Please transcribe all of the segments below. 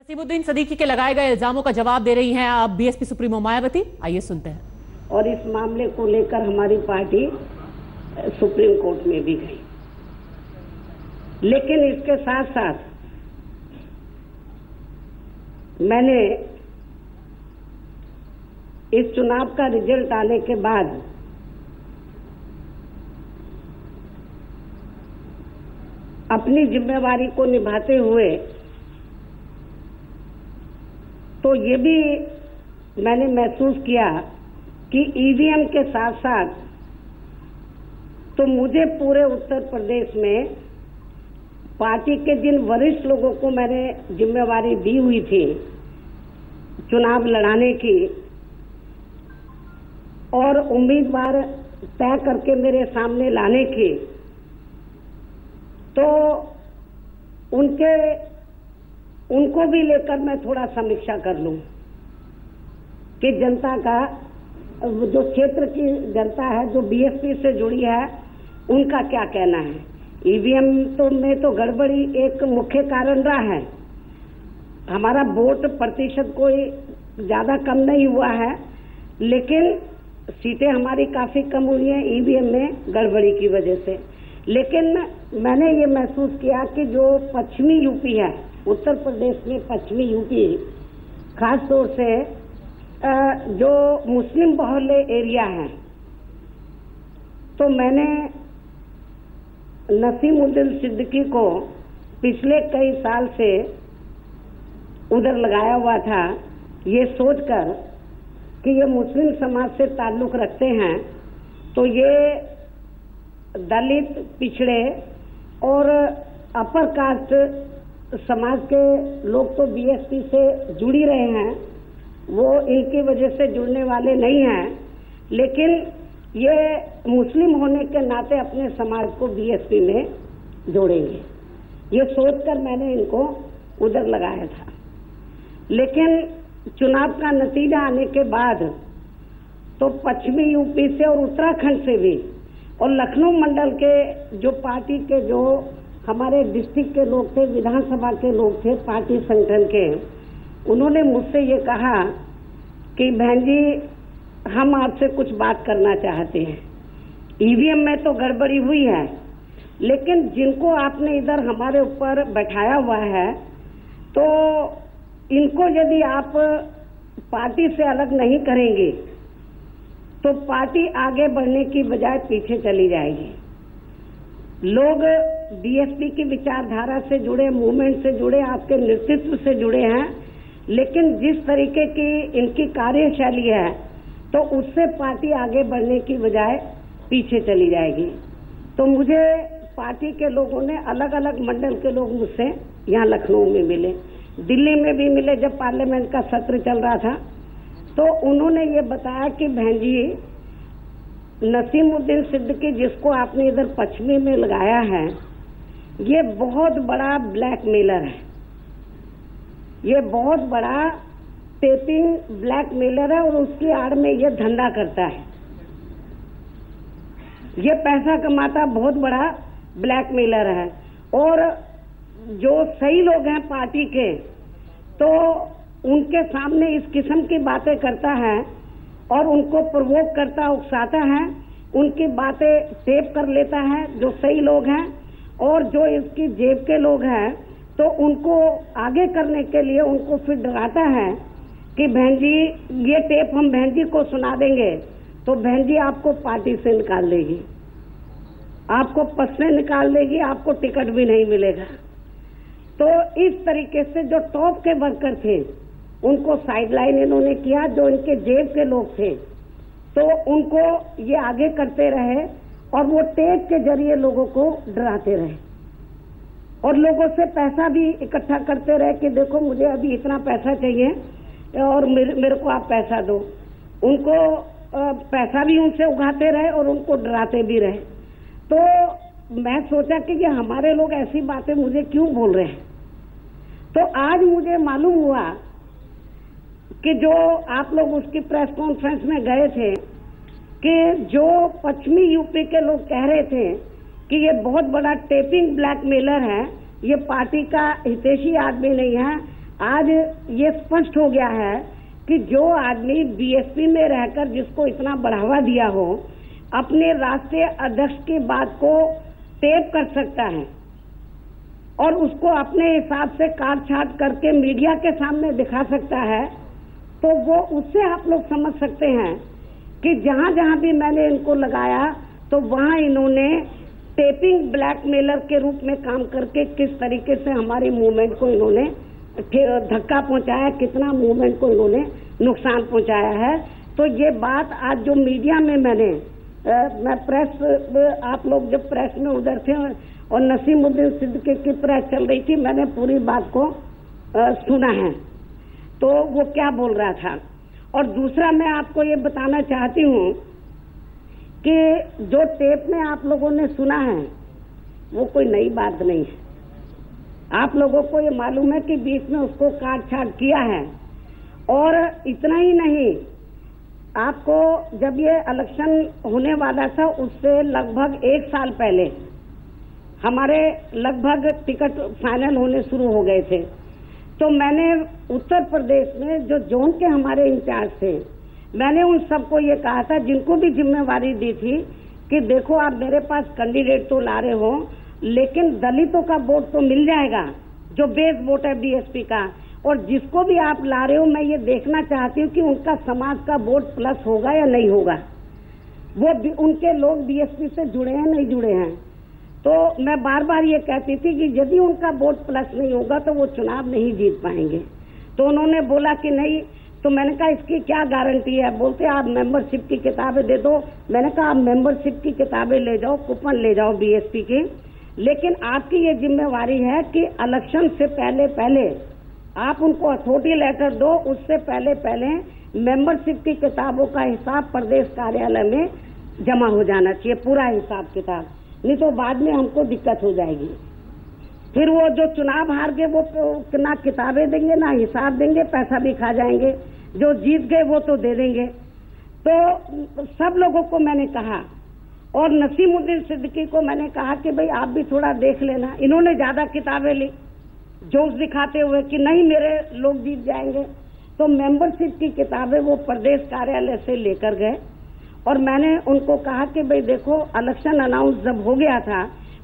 नसीमुद्दीन सदीकी के लगाए गए इल्जामों का जवाब दे रही हैं अब बीएसपी सुप्रीमो मायावती। आइए सुनते हैं। और इस मामले को लेकर हमारी पार्टी सुप्रीम कोर्ट में भी गई, लेकिन इसके साथ साथ मैंने इस चुनाव का रिजल्ट आने के बाद अपनी जिम्मेवारी को निभाते हुए तो ये भी मैंने महसूस किया कि ईवीएम के साथ साथ तो मुझे पूरे उत्तर प्रदेश में पार्टी के जिन वरिष्ठ लोगों को मैंने जिम्मेवारी दी हुई थी चुनाव लड़ाने की और उम्मीदवार तय करके मेरे सामने लाने की, तो उनको भी लेकर मैं थोड़ा समीक्षा कर लूं कि जनता का जो क्षेत्र की जनता है जो बीएसपी से जुड़ी है उनका क्या कहना है। ईवीएम में तो गड़बड़ी एक मुख्य कारण रहा है। हमारा वोट प्रतिशत कोई ज्यादा कम नहीं हुआ है, लेकिन सीटें हमारी काफी कम हुई हैं ईवीएम में गड़बड़ी की वजह से। लेकिन मैंने ये महसूस किया कि जो पश्चिमी यूपी है, उत्तर प्रदेश में पश्चिमी यूपी, खास तौर से जो मुस्लिम बहुल्य एरिया है, तो मैंने नसीमुद्दीन सिद्दीकी को पिछले कई साल से उधर लगाया हुआ था, ये सोचकर कि ये मुस्लिम समाज से ताल्लुक रखते हैं, तो ये दलित, पिछड़े और अपर कास्ट समाज के लोग तो बीएसपी से जुड़ी रहे हैं, वो इनकी वजह से जुड़ने वाले नहीं हैं, लेकिन ये मुस्लिम होने के नाते अपने समाज को बीएसपी में जोड़ेंगे, ये सोचकर मैंने इनको उधर लगाया था। लेकिन चुनाव का नतीजा आने के बाद तो पश्चिमी यूपी से और उत्तराखंड से भी और लखनऊ मंडल के जो पार्टी के जो हमारे डिस्ट्रिक्ट के लोग थे, विधानसभा के लोग थे, पार्टी संगठन के, उन्होंने मुझसे ये कहा कि बहन जी हम आपसे कुछ बात करना चाहते हैं। ईवीएम में तो गड़बड़ी हुई है, लेकिन जिनको आपने इधर हमारे ऊपर बैठाया हुआ है, तो इनको यदि आप पार्टी से अलग नहीं करेंगे तो पार्टी आगे बढ़ने की बजाय पीछे चली जाएगी। लोग बीएसपी की विचारधारा से जुड़े, मूवमेंट से जुड़े, आपके नेतृत्व से जुड़े हैं, लेकिन जिस तरीके की इनकी कार्यशैली है तो उससे पार्टी आगे बढ़ने की बजाय पीछे चली जाएगी। तो मुझे पार्टी के लोगों ने, अलग अलग मंडल के लोग मुझसे यहाँ लखनऊ में मिले, दिल्ली में भी मिले जब पार्लियामेंट का सत्र चल रहा था, तो उन्होंने ये बताया कि बहन जी नसीमुद्दीन सिद्दीकी जिसको आपने इधर पश्चिमी में लगाया है, ये बहुत बड़ा ब्लैकमेलर है, ये बहुत बड़ा टेपिंग ब्लैकमेलर है और उसकी आड़ में ये धंधा करता है, ये पैसा कमाता बहुत बड़ा ब्लैकमेलर है। और जो सही लोग हैं पार्टी के, तो उनके सामने इस किस्म की बातें करता है और उनको प्रवोक करता, उकसाता है, उनकी बातें टेप कर लेता है जो सही लोग हैं, और जो इसकी जेब के लोग हैं तो उनको आगे करने के लिए उनको फिर डराता है कि बहन जी ये टेप हम बहन जी को सुना देंगे तो बहन जी आपको पार्टी से निकाल देगी, आपको पद से निकाल देगी, आपको टिकट भी नहीं मिलेगा। तो इस तरीके से जो टॉप के वर्कर थे उनको साइडलाइन इन्होंने किया, जो इनके जेब के लोग थे तो उनको ये आगे करते रहे और वो टेप के जरिए लोगों को डराते रहे और लोगों से पैसा भी इकट्ठा करते रहे कि देखो मुझे अभी इतना पैसा चाहिए और मेरे को आप पैसा दो। उनको पैसा भी उनसे उगाते रहे और उनको डराते भी रहे। तो मैं सोचा कि ये हमारे लोग ऐसी बातें मुझे क्यों बोल रहे हैं। तो आज मुझे मालूम हुआ कि जो आप लोग उसकी प्रेस कॉन्फ्रेंस में गए थे कि जो पश्चिमी यूपी के लोग कह रहे थे कि ये बहुत बड़ा टेपिंग ब्लैकमेलर है, ये पार्टी का हितैषी आदमी नहीं है, आज ये स्पष्ट हो गया है कि जो आदमी बीएसपी में रहकर जिसको इतना बढ़ावा दिया हो, अपने राष्ट्रीय अध्यक्ष की बात को टेप कर सकता है और उसको अपने हिसाब से काट छाट करके मीडिया के सामने दिखा सकता है, तो वो उससे आप लोग समझ सकते हैं कि जहां जहां भी मैंने इनको लगाया तो वहां इन्होंने टेपिंग ब्लैकमेलर के रूप में काम करके किस तरीके से हमारी मूवमेंट को इन्होंने धक्का पहुंचाया, कितना मूवमेंट को इन्होंने नुकसान पहुंचाया है। तो ये बात आज जो मीडिया में मैं प्रेस, आप लोग जब प्रेस में उधर थे और नसीमुद्दीन सिद्दीकी की प्रेस चल रही थी, मैंने पूरी बात को सुना है तो वो क्या बोल रहा था। और दूसरा मैं आपको ये बताना चाहती हूँ कि जो टेप में आप लोगों ने सुना है वो कोई नई बात नहीं है। आप लोगों को ये मालूम है कि बीच में उसको काट छाट किया है। और इतना ही नहीं, आपको जब ये इलेक्शन होने वाला था उससे लगभग 1 साल पहले हमारे लगभग टिकट फाइनल होने शुरू हो गए थे, तो मैंने उत्तर प्रदेश में जो जोन के हमारे इंचार्ज थे, मैंने उन सबको ये कहा था, जिनको भी जिम्मेवारी दी थी, कि देखो आप मेरे पास कैंडिडेट तो ला रहे हो, लेकिन दलितों का वोट तो मिल जाएगा जो बेस वोट है बीएसपी का, और जिसको भी आप ला रहे हो मैं ये देखना चाहती हूँ कि उनका समाज का वोट प्लस होगा या नहीं होगा, वो उनके लोग बीएसपी से जुड़े हैं नहीं जुड़े हैं। तो मैं बार बार ये कहती थी कि यदि उनका वोट प्लस नहीं होगा तो वो चुनाव नहीं जीत पाएंगे। तो उन्होंने बोला कि नहीं, तो मैंने कहा इसकी क्या गारंटी है। बोलते आप मेंबरशिप की किताबें दे दो। मैंने कहा आप मेंबरशिप की किताबें ले जाओ, कूपन ले जाओ बीएसपी की, लेकिन आपकी ये जिम्मेवारी है कि इलेक्शन से पहले आप उनको अथॉरिटी लेटर दो, उससे पहले मेंबरशिप की किताबों का हिसाब प्रदेश कार्यालय में जमा हो जाना चाहिए, पूरा हिसाब किताब, नहीं तो बाद में हमको दिक्कत हो जाएगी। फिर वो जो चुनाव हार गए वो ना किताबें देंगे ना हिसाब देंगे, पैसा भी खा जाएंगे, जो जीत गए वो तो दे देंगे। तो सब लोगों को मैंने कहा, और नसीमुद्दीन सिद्दीकी को मैंने कहा कि भाई आप भी थोड़ा देख लेना। इन्होंने ज्यादा किताबें ली जोश दिखाते हुए कि नहीं मेरे लोग जीत जाएंगे। तो मेंबरशिप की किताबें वो प्रदेश कार्यालय से लेकर गए और मैंने उनको कहा कि भाई देखो इलेक्शन अनाउंस जब हो गया था,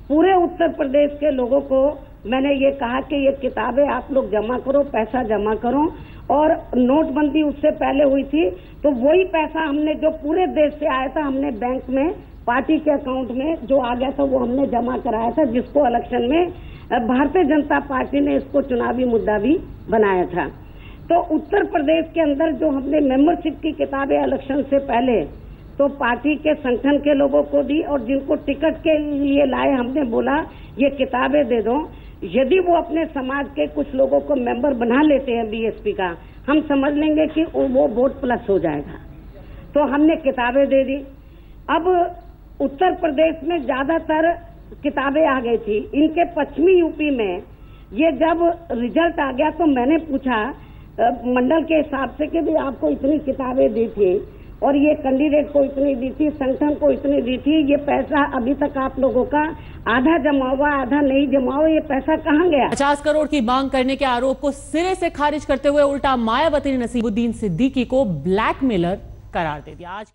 पूरे उत्तर प्रदेश के लोगों को मैंने ये कहा कि ये किताबें आप लोग जमा करो, पैसा जमा करो। और नोटबंदी उससे पहले हुई थी तो वही पैसा हमने जो पूरे देश से आया था हमने बैंक में पार्टी के अकाउंट में जो आ गया था वो हमने जमा कराया था, जिसको इलेक्शन में भारतीय जनता पार्टी ने इसको चुनावी मुद्दा भी बनाया था। तो उत्तर प्रदेश के अंदर जो हमने मेंबरशिप की किताबें इलेक्शन से पहले तो पार्टी के संगठन के लोगों को दी, और जिनको टिकट के लिए लाए हमने बोला ये किताबें दे दो, यदि वो अपने समाज के कुछ लोगों को मेंबर बना लेते हैं बीएसपी का, हम समझ लेंगे कि वो वोट प्लस हो जाएगा। तो हमने किताबें दे दी। अब उत्तर प्रदेश में ज्यादातर किताबें आ गई थी। इनके पश्चिमी यूपी में ये जब रिजल्ट आ गया तो मैंने पूछा मंडल के हिसाब से कि भाई आपको इतनी किताबें दी थी और ये कैंडिडेट को इतनी दी थी, संगठन को इतनी दी थी, ये पैसा अभी तक आप लोगों का आधा जमा हुआ आधा नहीं जमा हुआ, ये पैसा कहाँ गया? 50 करोड़ की मांग करने के आरोप को सिरे से खारिज करते हुए उल्टा मायावती ने नसीमुद्दीन सिद्दीकी को ब्लैकमेलर करार दे दिया। आज